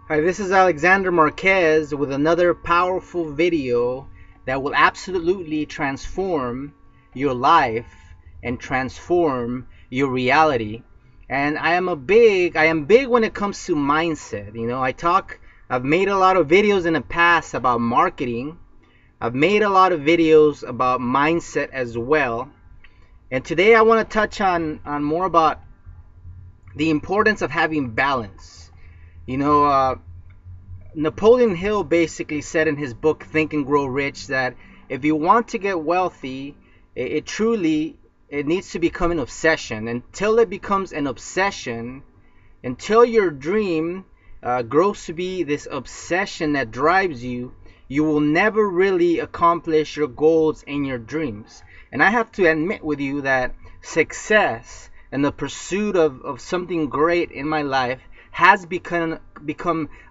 Hi, this is Alexander Marquez with another powerful video that will absolutely transform your life and transform your reality. And I am big when it comes to mindset. I've made a lot of videos in the past about marketing. I've made a lot of videos about mindset as well. And today I want to touch on more about the importance of having balance. You know, Napoleon Hill basically said in his book Think and Grow Rich that if you want to get wealthy, it needs to become an obsession. Until it becomes an obsession, until your dream grows to be this obsession that drives you, you will never really accomplish your goals and your dreams. And I have to admit with you that success and the pursuit of something great in my life has become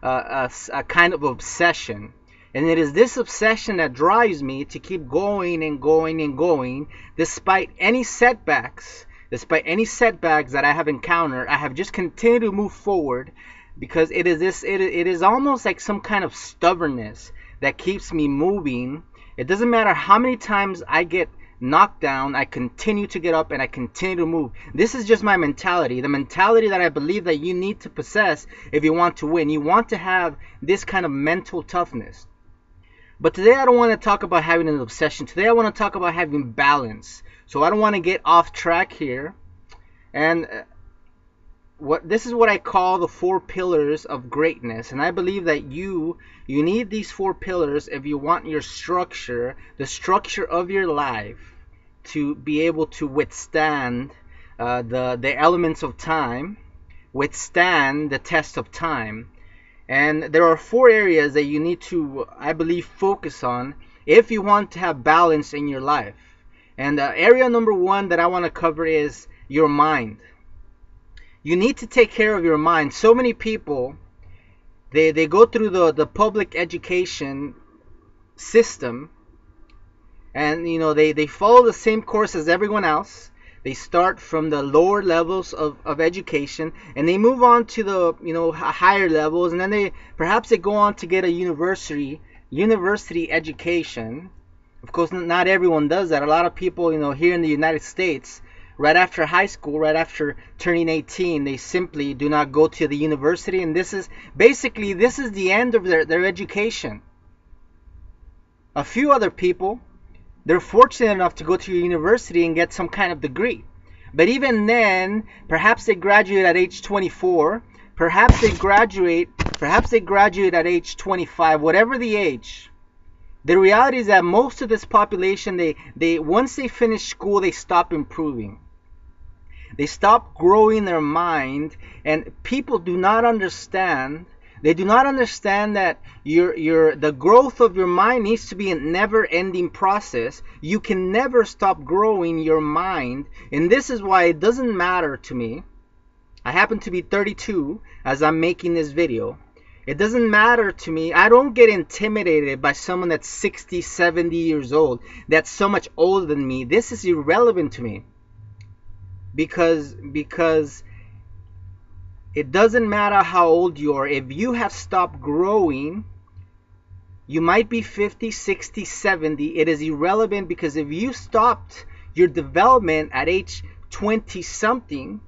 a kind of obsession. And it is this obsession that drives me to keep going and going and going despite any setbacks. Despite any setbacks that I have encountered, I have just continued to move forward because it is almost like some kind of stubbornness that keeps me moving. It doesn't matter how many times I get knocked down, I continue to get up and I continue to move. This is just my mentality, the mentality that I believe that you need to possess if you want to win. You want to have this kind of mental toughness. But today I don't want to talk about having an obsession. Today I want to talk about having balance. So I don't want to get off track here. And this is what I call the 4 pillars of greatness. And I believe that you need these 4 pillars if you want your structure, the structure of your life, to be able to withstand the elements of time, withstand the test of time. And there are 4 areas that you need to, I believe, focus on if you want to have balance in your life. And area number 1 that I want to cover is your mind. You need to take care of your mind. So many people, they go through the public education system, and they follow the same course as everyone else. They start from the lower levels of education and they move on to the higher levels, and then they go on to get a university education. Of course, not everyone does that. A lot of people here in the United States, right after high school, right after turning 18, they simply do not go to the university, and this is the end of their education. A few other people, they're fortunate enough to go to a university and get some kind of degree. But even then, perhaps they graduate at age 24, perhaps they graduate at age 25, whatever the age. The reality is that most of this population, they once they finish school, they stop improving. They stop growing their mind, and people do not understand. They do not understand that the growth of your mind needs to be a never-ending process. You can never stop growing your mind, and this is why it doesn't matter to me. I happen to be 32 as I'm making this video. It doesn't matter to me. I don't get intimidated by someone that's 60, 70 years old, that's so much older than me. This is irrelevant to me. Because it doesn't matter how old you are. If you have stopped growing, you might be 50, 60, 70. It is irrelevant, because if you stopped your development at age 20 something,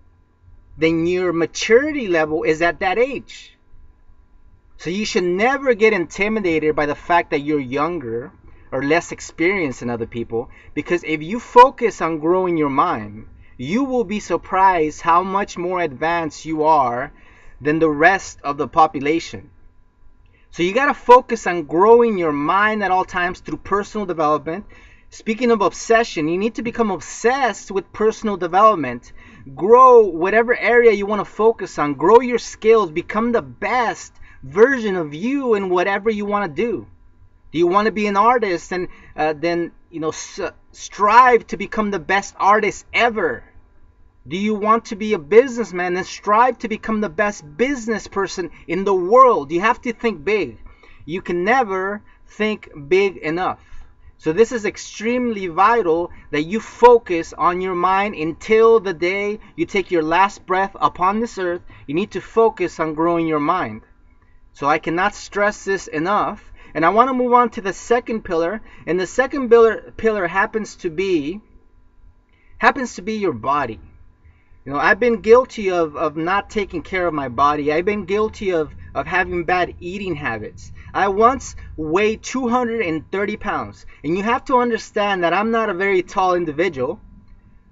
then your maturity level is at that age. So you should never get intimidated by the fact that you're younger or less experienced than other people, because if you focus on growing your mind, you will be surprised how much more advanced you are than the rest of the population. So you got to focus on growing your mind at all times through personal development. Speaking of obsession, you need to become obsessed with personal development. Grow whatever area you want to focus on. Grow your skills. Become the best version of you in whatever you want to do. Do you want to be an artist? And then strive to become the best artist ever. Do you want to be a businessman? Then strive to become the best business person in the world. You have to think big. You can never think big enough. So this is extremely vital that you focus on your mind until the day you take your last breath upon this earth. You need to focus on growing your mind. So I cannot stress this enough. And I want to move on to the second pillar. And the second pillar happens to be your body. I've been guilty of not taking care of my body. I've been guilty of having bad eating habits. I once weighed 230 pounds. And you have to understand that I'm not a very tall individual.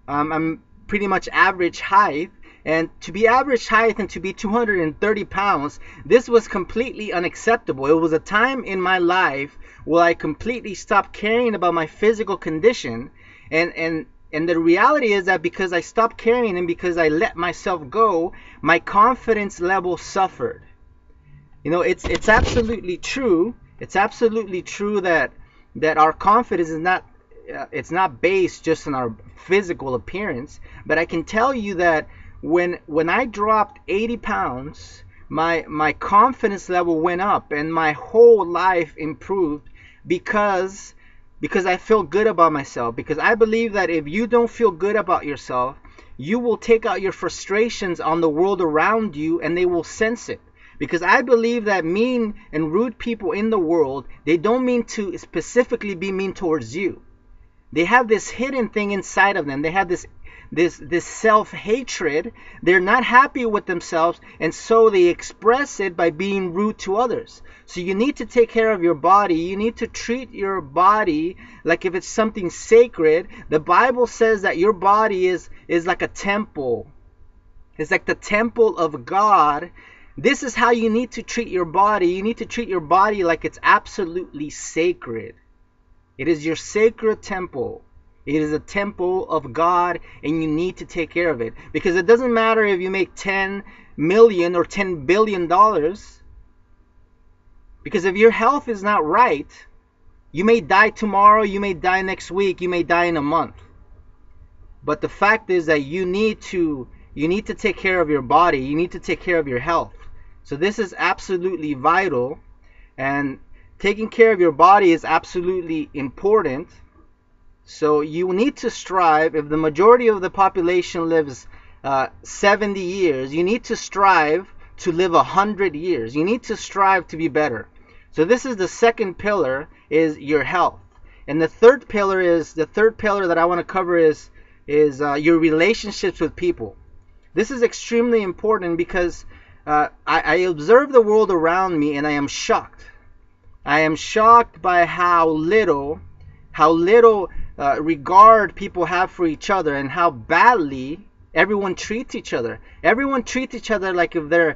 I'm pretty much average height. And to be average height and to be 230 pounds, this was completely unacceptable. It was a time in my life where I completely stopped caring about my physical condition. And the reality is that because I stopped caring and because I let myself go, my confidence level suffered. It's absolutely true. It's absolutely true that our confidence is not it's not based just on our physical appearance. But I can tell you that when I dropped 80 pounds, my confidence level went up and my whole life improved because I feel good about myself. Because I believe that if you don't feel good about yourself, you will take out your frustrations on the world around you and they will sense it. Because I believe that mean and rude people in the world, they don't mean to specifically be mean towards you. They have this hidden thing inside of them. They have this self-hatred. They're not happy with themselves, and so they express it by being rude to others. So you need to take care of your body. You need to treat your body like if it's something sacred. The Bible says that your body is like a temple. It's like the temple of God. This is how you need to treat your body. You need to treat your body like it's absolutely sacred. It is your sacred temple. It is a temple of God, and you need to take care of it. Because it doesn't matter if you make $10 million or $10 billion. Because if your health is not right, you may die tomorrow, you may die next week, you may die in a month. But the fact is that you need to take care of your body. You need to take care of your health. So this is absolutely vital. And taking care of your body is absolutely important. So you need to strive. If the majority of the population lives 70 years, you need to strive to live 100 years. You need to strive to be better. So this is the second pillar, is your health. And the third pillar that I want to cover is your relationships with people. This is extremely important because I observe the world around me and I am shocked. I am shocked by how little regard people have for each other and how badly everyone treats each other. Everyone treats each other like if they're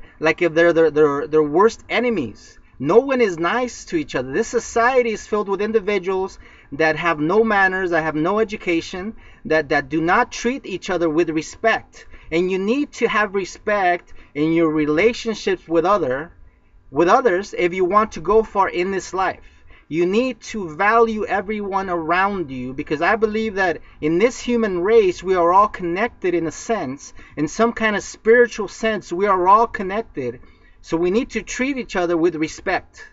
their worst enemies. No one is nice to each other. This society is filled with individuals that have no manners, that have no education, that do not treat each other with respect. And you need to have respect in your relationships with others if you want to go far in this life. You need to value everyone around you, because I believe that in this human race we are all connected in a sense, in some kind of spiritual sense we are all connected. So we need to treat each other with respect.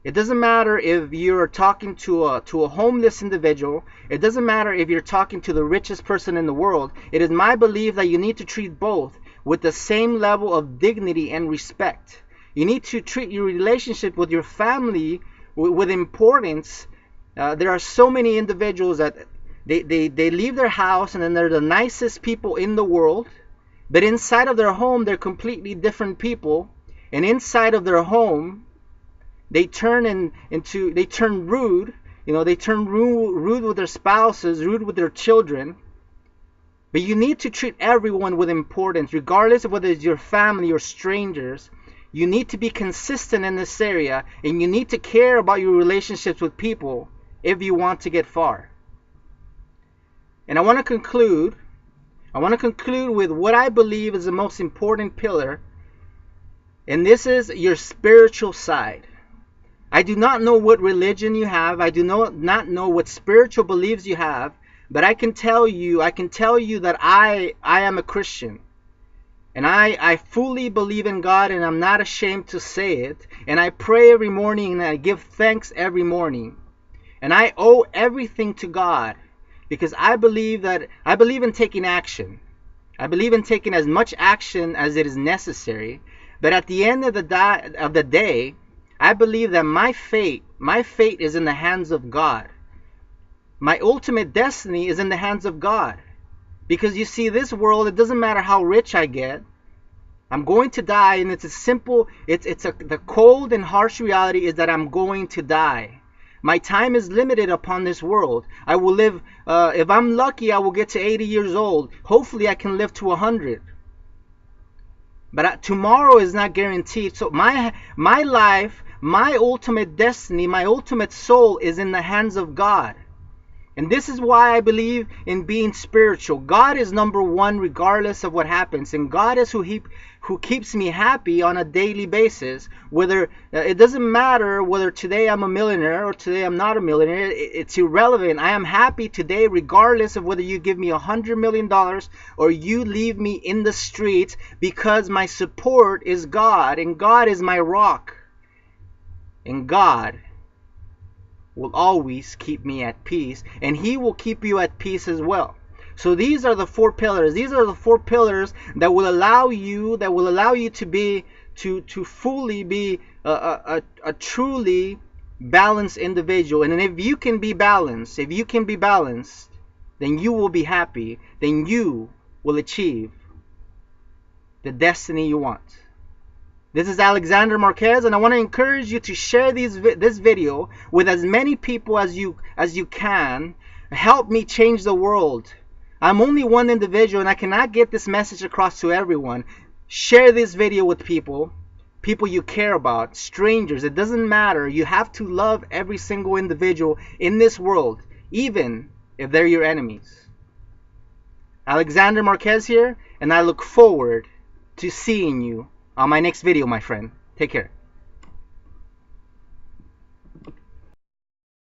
It doesn't matter if you're talking to a homeless individual. It doesn't matter if you're talking to the richest person in the world. It is my belief that you need to treat both with the same level of dignity and respect. You need to treat your relationship with your family with importance. There are so many individuals that they leave their house and then they're the nicest people in the world, but inside of their home they're completely different people, and inside of their home they turn rude. They turn rude with their spouses, rude with their children. But you need to treat everyone with importance, regardless of whether it's your family or strangers. You need to be consistent in this area, and you need to care about your relationships with people if you want to get far. And I want to conclude with what I believe is the most important pillar, and this is your spiritual side. I do not know what religion you have. I do not know what spiritual beliefs you have, but I can tell you that I am a Christian. And I fully believe in God, and I'm not ashamed to say it. And I pray every morning, and I give thanks every morning. And I owe everything to God, because I believe in taking action. I believe in taking as much action as it is necessary. But at the end of the day, I believe that my fate is in the hands of God. My ultimate destiny is in the hands of God. Because you see, this world, it doesn't matter how rich I get, I'm going to die, and it's a simple, the cold and harsh reality is that I'm going to die. My time is limited upon this world. I will live, if I'm lucky, I will get to 80 years old. Hopefully I can live to 100. But tomorrow is not guaranteed. So my life, my ultimate destiny, my ultimate soul is in the hands of God. And this is why I believe in being spiritual. God is number one regardless of what happens. And God is who keeps me happy on a daily basis. Whether it doesn't matter whether today I'm a millionaire or today I'm not a millionaire. It's irrelevant. I am happy today regardless of whether you give me $100 million or you leave me in the streets, because my support is God. And God is my rock. And God will always keep me at peace, and He will keep you at peace as well. So these are the four pillars. These are the four pillars that will allow you to fully be a truly balanced individual. And if you can be balanced, then you will be happy. Then you will achieve the destiny you want. This is Alexander Marquez, and I want to encourage you to share this video with as many people as you can. Help me change the world. I'm only one individual, and I cannot get this message across to everyone. Share this video with people you care about, strangers. It doesn't matter. You have to love every single individual in this world, even if they're your enemies. Alexander Marquez here, and I look forward to seeing you on my next video, my friend. Take care.